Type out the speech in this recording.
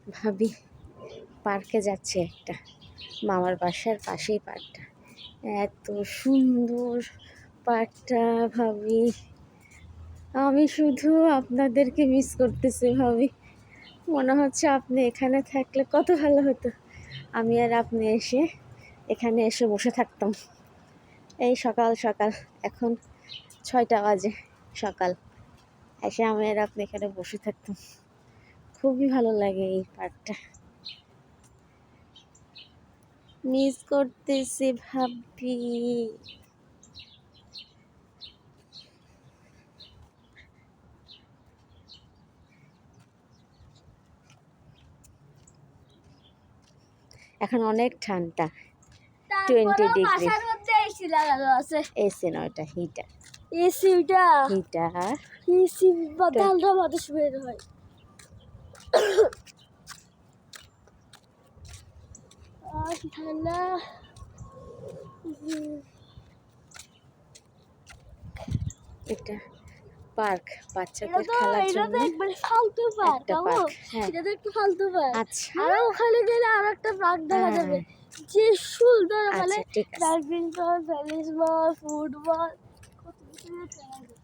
ভাবি পার্কে যাচ্ছে একটা, মামার বাসার পাশেই পার্কটা, এত সুন্দর পার্কটা ভাবি। আমি শুধু আপনাদেরকে মিস করতেছি ভাবি, মনে হচ্ছে আপনি এখানে থাকলে কত ভালো হতো। আমি আর আপনি এখানে এসে বসে থাকতাম। এই সকাল সকাল, এখন 6টা বাজে সকাল, এসে আমি আর আপনি এখানে বসে থাকতাম। খুবই ভালো লাগে এই পার্কটা, মিস করতেছি ভাবি। এখন অনেক ঠান্ডা, 20 ডিগ্রি। এসি না, ওটা হিটার। এসি বাতালটা বাতাস বের হয়। ঠান্ডা। এটা পার্ক, বাচ্চাদের খেলার জন্য ফালতু পার্ক, একটা পার্ক। হ্যাঁ, এটা তো একটু ফালতু পার্ক। আচ্ছা, আর ওখানে গেলে আর একটা পার্ক দেখা যাবে, যে সুন্দর। ওখানে আচ্ছা ঠিক আছে। ব্যাডমিন্টন, ভলিবল, ফুটবল, কত কিছু খেলা যায়।